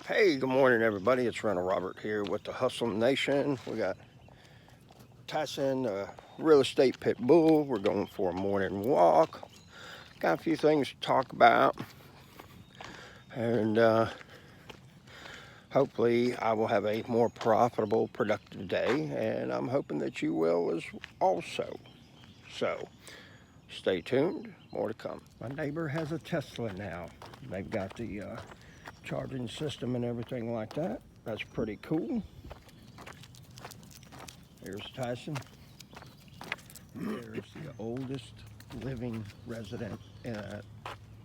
Hey, good morning, everybody. It's Rental Robert here with the Hustle Nation. We got Tyson, real estate pit bull. We're going for a morning walk. Got a few things to talk about, and hopefully, I will have a more profitable, productive day, and I'm hoping that you will as also. So, stay tuned. More to come. My neighbor has a Tesla now. They've got the charging system and everything like that. That's pretty cool. Here's Tyson. There's the oldest living resident in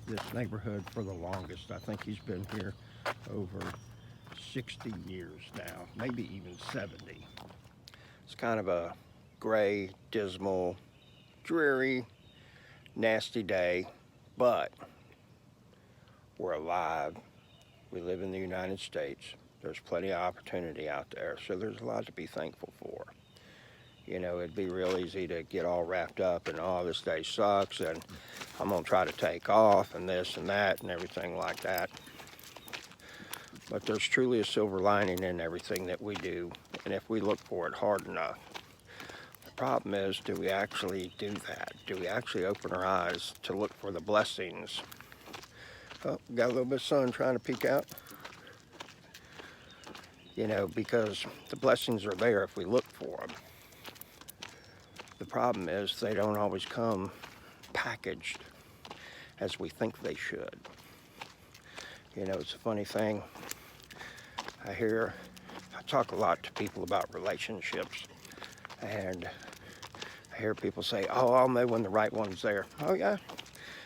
this neighborhood for the longest. I think he's been here over 60 years now, maybe even 70. It's kind of a gray, dismal, dreary, nasty day, but we're alive. We live in the United States. There's plenty of opportunity out there, so there's a lot to be thankful for. You know, it'd be real easy to get all wrapped up in, oh, this day sucks, and I'm going to try to take off, and this and that, and everything like that. But there's truly a silver lining in everything that we do, and if we look for it hard enough. The problem is, do we actually do that? Do we actually open our eyes to look for the blessings? Oh, got a little bit of sun trying to peek out. You know, because the blessings are there if we look for them. The problem is they don't always come packaged as we think they should. You know, it's a funny thing. I talk a lot to people about relationships, and I hear people say, oh, I'll know when the right one's there. Oh, yeah?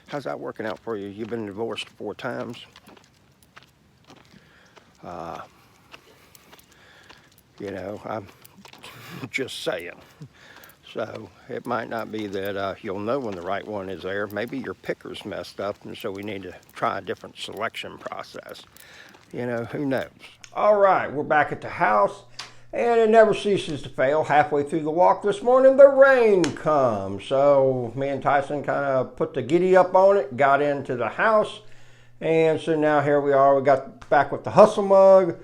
How's that working out for you? You've been divorced 4 times. You know, I'm just saying. So it might not be that you'll know when the right one is there. Maybe your picker's messed up, and so we need to try a different selection process. You know, who knows? All right, we're back at the house, and it never ceases to fail. Halfway through the walk this morning, the rain comes. So me and Tyson kind of put the giddy up on it, got into the house, and so now here we are. We got back with the hustle mug,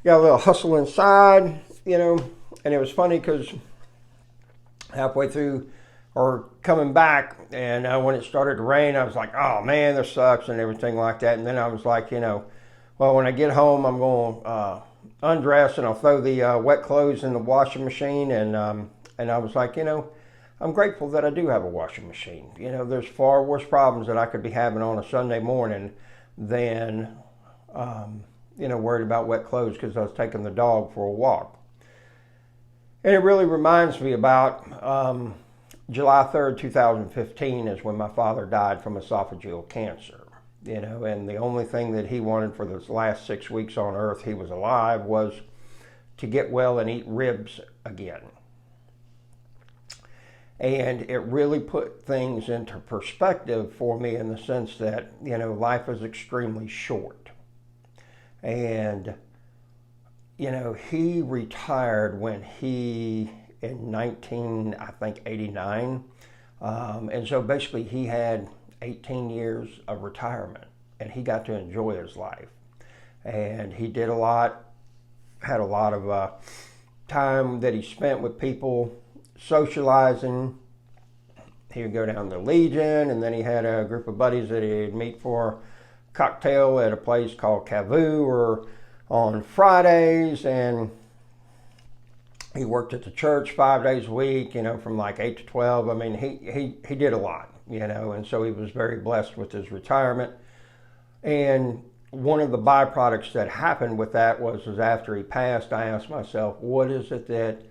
got a little hustle inside, you know, and it was funny because halfway through or coming back, and when it started to rain, I was like, oh man, this sucks and everything like that. And then I was like, you know, well, when I get home, I'm going to undress and I'll throw the wet clothes in the washing machine. And I was like, you know, I'm grateful that I do have a washing machine. You know, there's far worse problems that I could be having on a Sunday morning than, you know, worried about wet clothes because I was taking the dog for a walk. And it really reminds me about July 3rd, 2015 is when my father died from esophageal cancer. You know, and the only thing that he wanted for the last 6 weeks on earth he was alive was to get well and eat ribs again. And it really put things into perspective for me in the sense that, you know, life is extremely short. And you know, he retired when in 1989. And so basically he had 18 years of retirement and he got to enjoy his life. And he did a lot, had a lot of time that he spent with people socializing. He would go down to Legion, and then he had a group of buddies that he'd meet for a cocktail at a place called Cavu or on Fridays, and he worked at the church 5 days a week, you know, from like 8 to 12. I mean, he did a lot, you know, and so he was very blessed with his retirement. And one of the byproducts that happened with that was after he passed, I asked myself, what is it that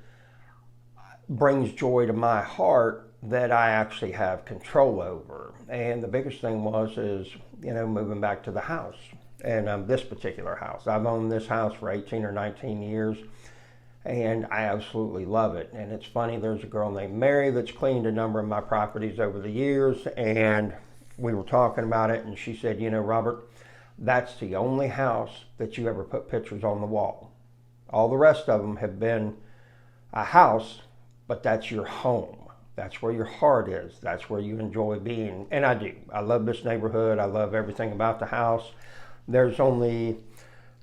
brings joy to my heart that I actually have control over? And the biggest thing is, you know, moving back to the house. And this particular house. I've owned this house for 18 or 19 years, and I absolutely love it. And it's funny, there's a girl named Mary that's cleaned a number of my properties over the years, and we were talking about it, and she said, you know, Robert, that's the only house that you ever put pictures on the wall. All the rest of them have been a house, but that's your home. That's where your heart is. That's where you enjoy being. And I do. I love this neighborhood. I love everything about the house. There's only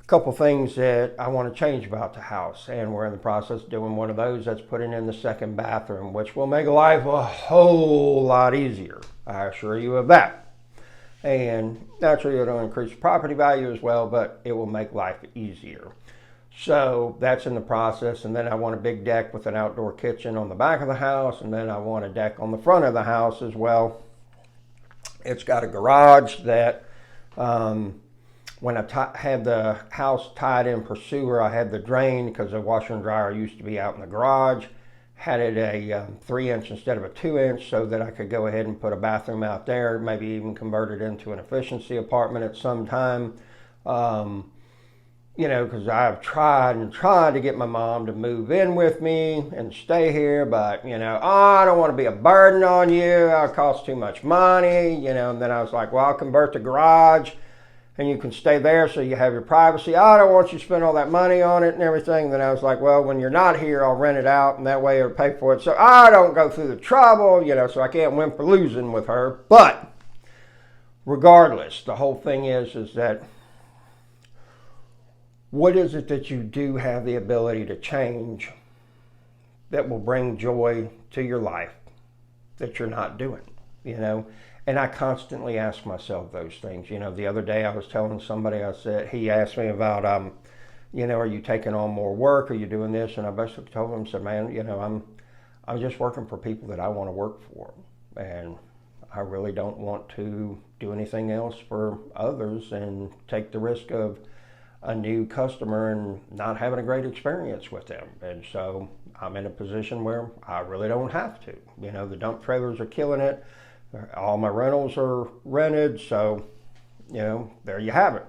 a couple things that I want to change about the house, and we're in the process of doing one of those. That's putting in the second bathroom, which will make life a whole lot easier. I assure you of that. And naturally, it'll increase property value as well, but it will make life easier. So that's in the process. And then I want a big deck with an outdoor kitchen on the back of the house, and then I want a deck on the front of the house as well. It's got a garage that when I had the house tied in Pursuer, I had the drain, because the washer and dryer used to be out in the garage, had it a 3-inch instead of a 2-inch, so that I could go ahead and put a bathroom out there, maybe even convert it into an efficiency apartment at some time. You know, because I've tried and tried to get my mom to move in with me and stay here, but, you know, oh, I don't want to be a burden on you, it'll cost too much money, you know. And then I was like, well, I'll convert the garage and you can stay there so you have your privacy. I don't want you to spend all that money on it and everything. And then I was like, well, when you're not here, I'll rent it out, and that way it'll pay for it. So I don't go through the trouble, you know, so I can't win for losing with her. But regardless, the whole thing is that what is it that you do have the ability to change that will bring joy to your life that you're not doing, you know? And I constantly ask myself those things. You know, the other day I was telling somebody, I said, he asked me about, you know, are you taking on more work? Are you doing this? And I basically told him, said, man, you know, I'm just working for people that I want to work for. And I really don't want to do anything else for others and take the risk of a new customer and not having a great experience with them. And so I'm in a position where I really don't have to. You know, the dump trailers are killing it. All my rentals are rented, so, you know, there you have it.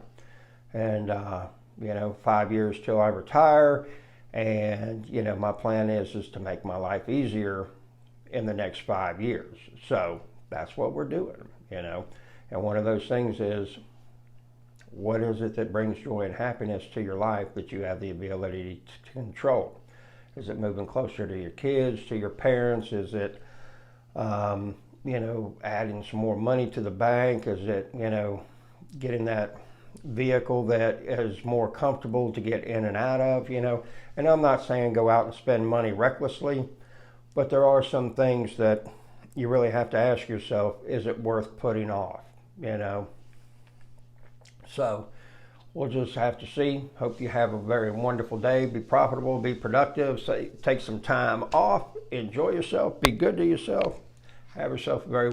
And, you know, 5 years till I retire, and, you know, my plan is to make my life easier in the next 5 years. So that's what we're doing, you know. And one of those things is, what is it that brings joy and happiness to your life that you have the ability to control? Is it moving closer to your kids, to your parents? Is it, you know, adding some more money to the bank? Is it, you know, getting that vehicle that is more comfortable to get in and out of, you know? And I'm not saying go out and spend money recklessly, but there are some things that you really have to ask yourself, is it worth putting off, you know? So we'll just have to see. Hope you have a very wonderful day. Be profitable, be productive, take some time off, enjoy yourself, be good to yourself. Have yourself a very